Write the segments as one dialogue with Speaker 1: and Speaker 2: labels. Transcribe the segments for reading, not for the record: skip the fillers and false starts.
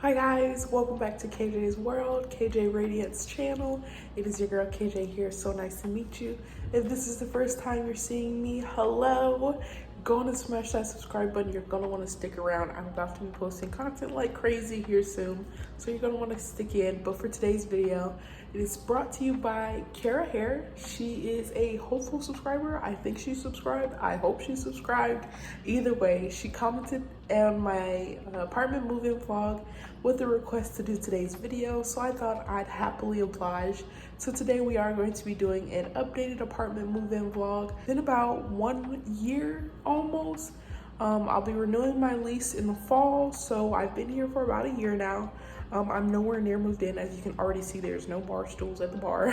Speaker 1: Hi guys, welcome back to KJ's World, KJ Radiance channel. It is your girl KJ here, so nice to meet you. If this is the first time you're seeing me, hello. Go on and smash that subscribe button. You're gonna wanna stick around. I'm about to be posting content like crazy here soon, so you're gonna wanna stick in. But for today's video, it is brought to you by Kara Hair. She is a hopeful subscriber. I think she's subscribed. I hope she's subscribed. Either way, she commented on my apartment move-in vlog with a request to do today's video, so I thought I'd happily oblige. So today we are going to be doing an updated apartment move-in vlog. Been about 1 year almost. I'll be renewing my lease in the fall, so I've been here for about a year now. I'm nowhere near moved in. As you can already see, there's no bar stools at the bar.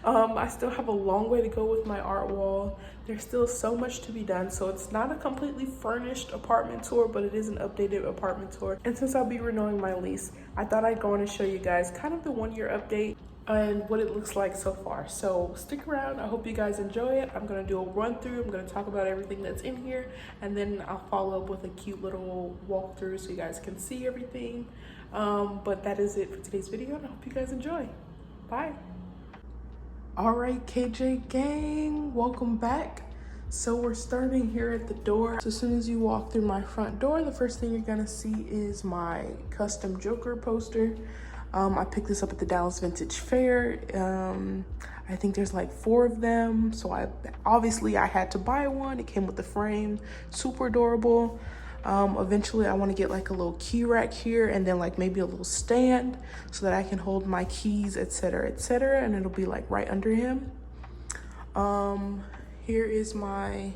Speaker 1: I still have a long way to go with my art wall. There's still so much to be done, so it's not a completely furnished apartment tour, but it is an updated apartment tour. And since I'll be renewing my lease, I thought I'd go in and show you guys kind of the 1 year update and what it looks like so far. So stick around. I hope you guys enjoy it. I'm gonna do a run through. I'm gonna talk about everything that's in here, and then I'll follow up with a cute little walkthrough so you guys can see everything. But that is it for today's video, and I hope you guys enjoy. Bye. All right, KJ gang, welcome back. So we're starting here at the door. So as soon as you walk through my front door, the first thing you're gonna see is my custom Joker poster. I picked this up at the Dallas Vintage Fair. I think there's like 4 of them. So I had to buy one. It came with the frame, super adorable. Eventually I want to get like a little key rack here, and then like maybe a little stand so that I can hold my keys, etc., etc., and it'll be like right under him. Here is my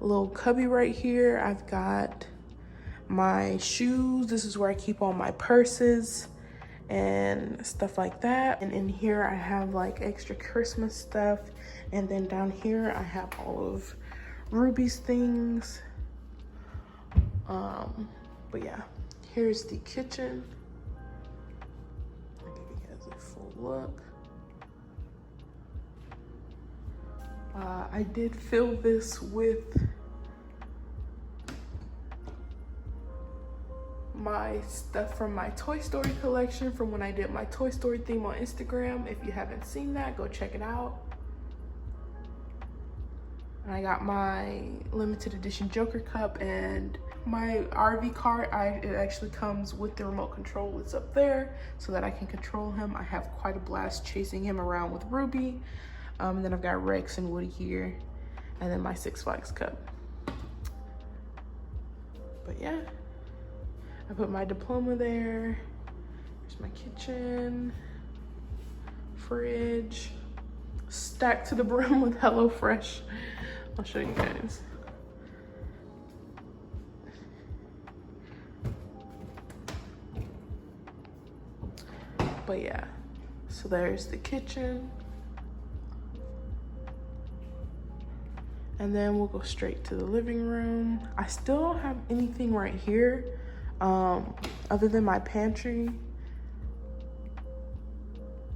Speaker 1: little cubby right here. I've got my shoes. This is where I keep all my purses and stuff like that. And in here I have like extra Christmas stuff, and then down here I have all of Ruby's things. But yeah, here's the kitchen. I'll give you guys a full look. I did fill this with my stuff from my Toy Story collection from when I did my Toy Story theme on Instagram. If you haven't seen that, go check it out. And I got my limited edition Joker cup and my RV cart. It actually comes with the remote control. It's up there so that I can control him. I have quite a blast chasing him around with Ruby. And then I've got Rex and Woody here, and then my Six Flags cup. But yeah, I put my diploma there. There's my kitchen, fridge, stacked to the brim with HelloFresh. I'll show you guys. But yeah, so there's the kitchen. And then we'll go straight to the living room. I still don't have anything right here other than my pantry.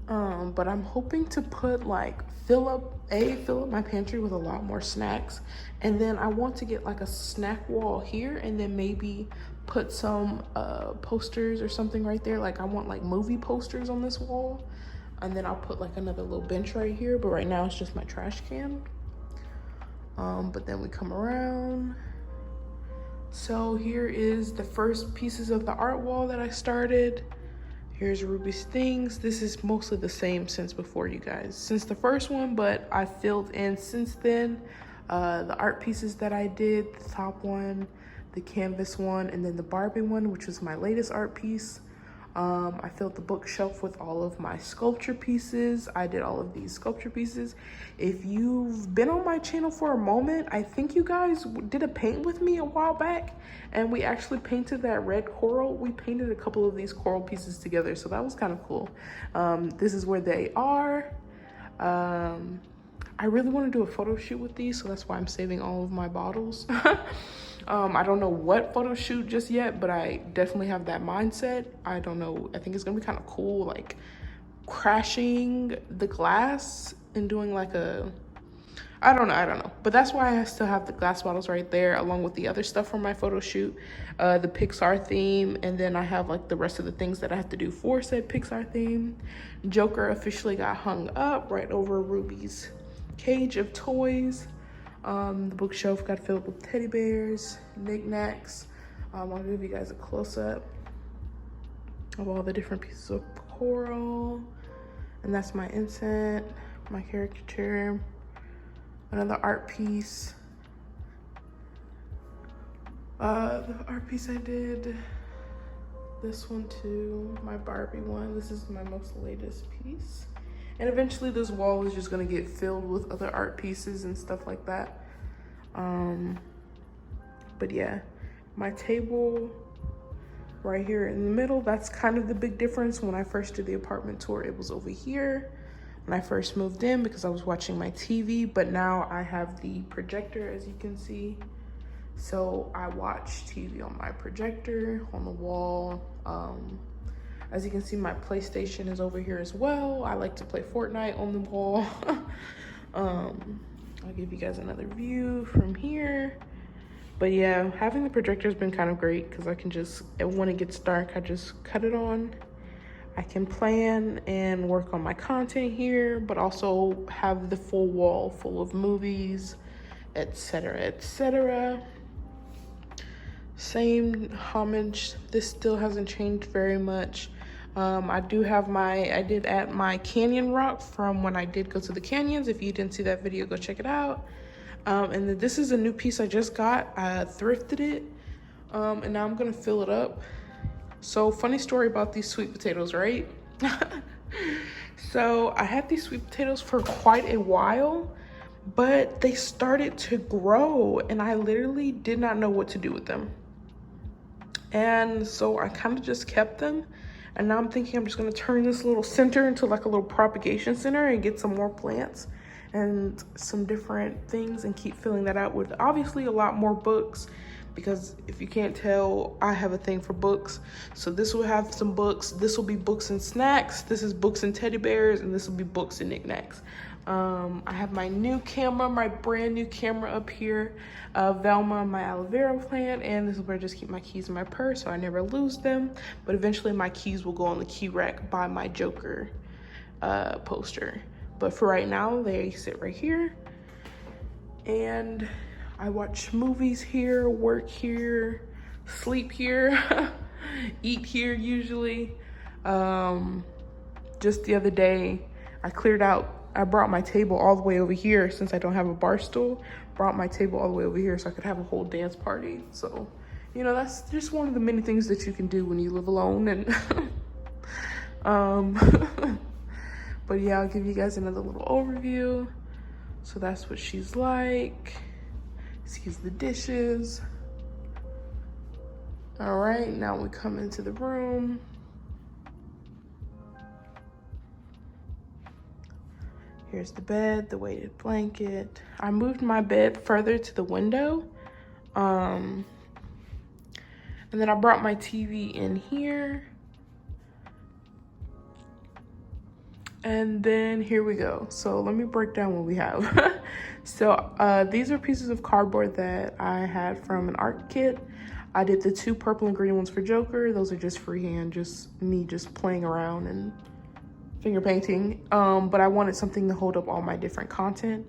Speaker 1: But I'm hoping to put like fill up my pantry with a lot more snacks, and then I want to get like a snack wall here, and then maybe put some posters or something right there. Like I want like movie posters on this wall, and then I'll put like another little bench right here, but right now it's just my trash can. But then we come around. So here is the first pieces of the art wall that I started. Here's Ruby's things. This is mostly the same since before, you guys, since the first one, but I filled in since then the art pieces that I did, the top one, the canvas one, and then the Barbie one, which was my latest art piece. I filled the bookshelf with all of my sculpture pieces. I did all of these sculpture pieces. If you've been on my channel for a moment, I think you guys did a paint with me a while back, and we actually painted that red coral. We painted a couple of these coral pieces together, so that was kind of cool. This is where they are. I really want to do a photo shoot with these, so that's why I'm saving all of my bottles. I don't know what photo shoot just yet, but I definitely have that mindset. I don't know. I think it's gonna be kind of cool, like crashing the glass and doing like a, I don't know. But that's why I still have the glass bottles right there, along with the other stuff from my photo shoot, the Pixar theme, and then I have like the rest of the things that I have to do for said Pixar theme. Joker officially got hung up right over Ruby's cage of toys. The bookshelf got filled with teddy bears, knickknacks. I'll give you guys a close-up of all the different pieces of coral. And that's my incense, my caricature, another art piece. The art piece I did, this one too, my Barbie one. This is my most latest piece. And eventually this wall is just gonna get filled with other art pieces and stuff like that. But yeah, my table right here in the middle, that's kind of the big difference. When I first did the apartment tour, it was over here when I first moved in because I was watching my TV, but now I have the projector, as you can see. So I watch TV on my projector on the wall. As you can see, my PlayStation is over here as well. I like to play Fortnite on the wall. I'll give you guys another view from here. But yeah, having the projector has been kind of great because I can just, when it gets dark, I just cut it on. I can plan and work on my content here, but also have the full wall full of movies, etc., etc. Same homage. This still hasn't changed very much. I did add my canyon rock from when I did go to the canyons. If you didn't see that video, go check it out. And then this is a new piece I just got. I thrifted it, and now I'm gonna fill it up. So funny story about these sweet potatoes, right? So I had these sweet potatoes for quite a while, but they started to grow and I literally did not know what to do with them. And so I kind of just kept them. And now I'm thinking I'm just gonna turn this little center into like a little propagation center and get some more plants and some different things and keep filling that out with obviously a lot more books, because if you can't tell, I have a thing for books. So this will have some books. This will be books and snacks. This is books and teddy bears, and this will be books and knickknacks. I have my new camera, my brand new camera up here, Velma, my aloe vera plant, and this is where I just keep my keys in my purse so I never lose them. But eventually my keys will go on the key rack by my Joker poster. But for right now, they sit right here. And I watch movies here, work here, sleep here, eat here usually. Just the other day, I brought my table all the way over here since I don't have a bar stool. Brought my table all the way over here so I could have a whole dance party. So, you know, that's just one of the many things that you can do when you live alone. And but yeah, I'll give you guys another little overview. So that's what she's like. Excuse the dishes. All right, now we come into the room. Here's the bed, the weighted blanket. I moved my bed further to the window. And then I brought my TV in here. And then here we go. So let me break down what we have. So these are pieces of cardboard that I had from an art kit. I did the 2 purple and green ones for Joker. Those are just freehand, just me just playing around and finger painting. But I wanted something to hold up all my different content.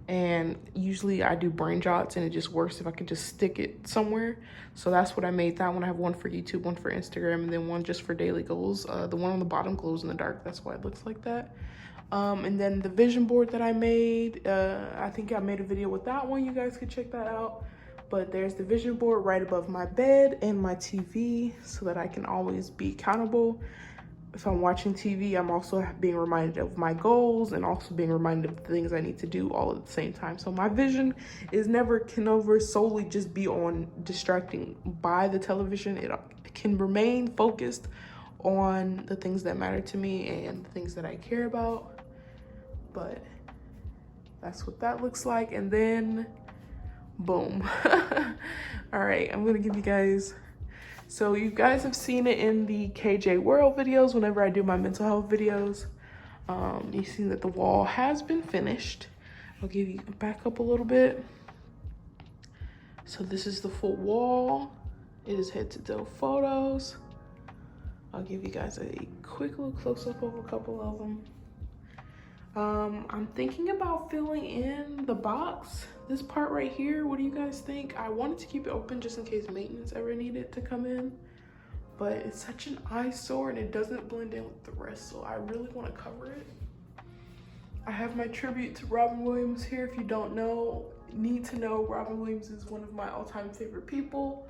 Speaker 1: And usually I do brain jots and it just works if I could just stick it somewhere. So that's what I made that one. I have one for YouTube, one for Instagram, and then one just for daily goals. The one on the bottom glows in the dark. That's why it looks like that. And then the vision board that I made, I think I made a video with that one. You guys could check that out. But there's the vision board right above my bed and my TV so that I can always be accountable. If I'm watching TV, I'm also being reminded of my goals and also being reminded of the things I need to do all at the same time. So my vision is can never solely just be on distracting by the television. It can remain focused on the things that matter to me and the things that I care about. But that's what that looks like. And then, boom. All right, I'm gonna give you guys, so you guys have seen it in the KJ World videos whenever I do my mental health videos. You've seen that the wall has been finished. I'll give you back up a little bit. So this is the full wall. It is head to toe photos. I'll give you guys a quick little close up of a couple of them. I'm thinking about filling in the box, this part right here. What do you guys think? I wanted to keep it open just in case maintenance ever needed to come in, but it's such an eyesore and it doesn't blend in with the rest, so I really want to cover it. I have my tribute to Robin Williams here. If you don't know, need to know, Robin Williams is one of my all-time favorite people.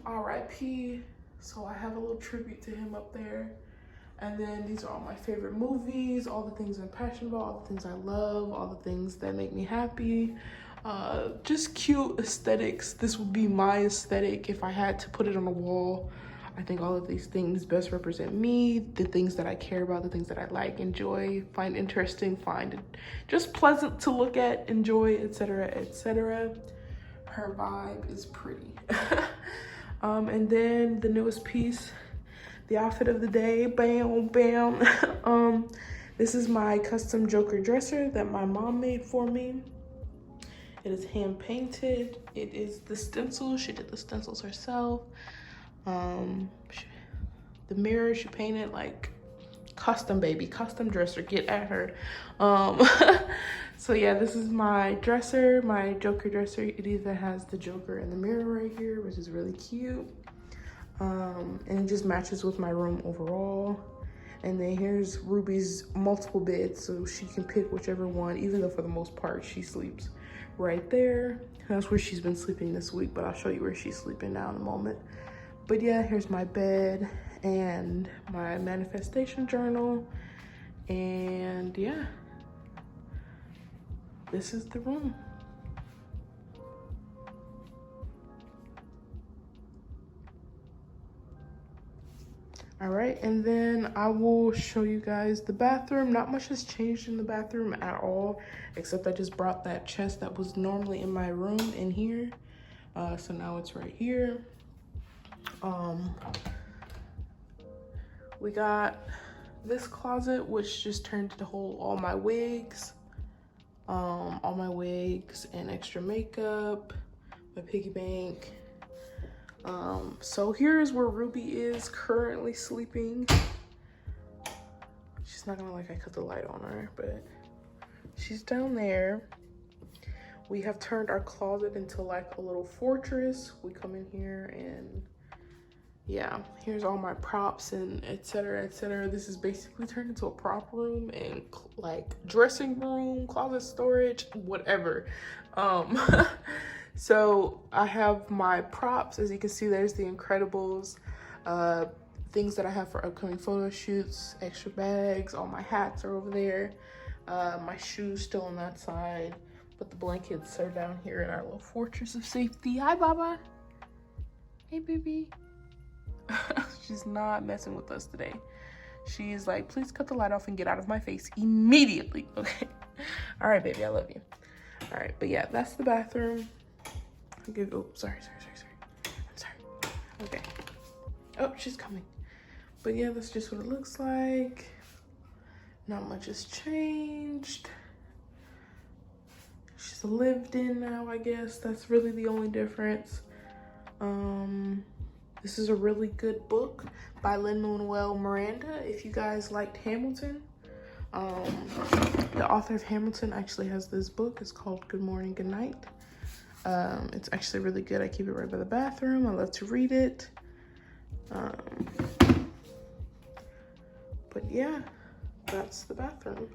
Speaker 1: R.I.P. So I have a little tribute to him up there. And then these are all my favorite movies, all the things I'm passionate about, all the things I love, all the things that make me happy. Just cute aesthetics. This would be my aesthetic if I had to put it on a wall. I think all of these things best represent me, the things that I care about, the things that I like, enjoy, find interesting, find just pleasant to look at, enjoy, etc., etc. Her vibe is pretty. And then the newest piece, the outfit of the day, bam, bam. This is my custom Joker dresser that my mom made for me. It is hand painted. It is the stencil. She did the stencils herself. The mirror, she painted like custom baby, custom dresser, get at her. So yeah, this is my dresser, my Joker dresser. It even has the Joker in the mirror right here, which is really cute. And it just matches with my room overall. And then here's Ruby's multiple beds, so she can pick whichever one, even though for the most part she sleeps right there. That's where she's been sleeping this week, but I'll show you where she's sleeping now in a moment. But yeah, here's my bed and my manifestation journal. And yeah, this is the room. All right, and then I will show you guys the bathroom. Not much has changed in the bathroom at all, except I just brought that chest that was normally in my room in here. So now it's right here. We got this closet, which just turned to hold all my wigs and extra makeup, my piggy bank. So here's where Ruby is currently sleeping. She's not gonna like I cut the light on her, but she's down there. We have turned our closet into like a little fortress. We come in here and yeah, here's all my props and etc, etc. This is basically turned into a prop room and like dressing room, closet storage, whatever. So I have my props. As you can see, there's the Incredibles, things that I have for upcoming photo shoots, extra bags, all my hats are over there, my shoes still on that side, but the blankets are down here in our little fortress of safety. Hi, Baba. Hey, baby. She's not messing with us today. She's like, please cut the light off and get out of my face immediately. Okay. All right, baby, I love you. All right, but yeah, that's the bathroom. Oh, sorry. I'm sorry. Okay. Oh, she's coming. But yeah, that's just what it looks like. Not much has changed. She's lived in now, I guess. That's really the only difference. This is a really good book by Lin-Manuel Miranda. If you guys liked Hamilton, the author of Hamilton actually has this book. It's called Good Morning, Good Night. It's actually really good. I keep it right by the bathroom. I love to read it. But yeah, that's the bathroom.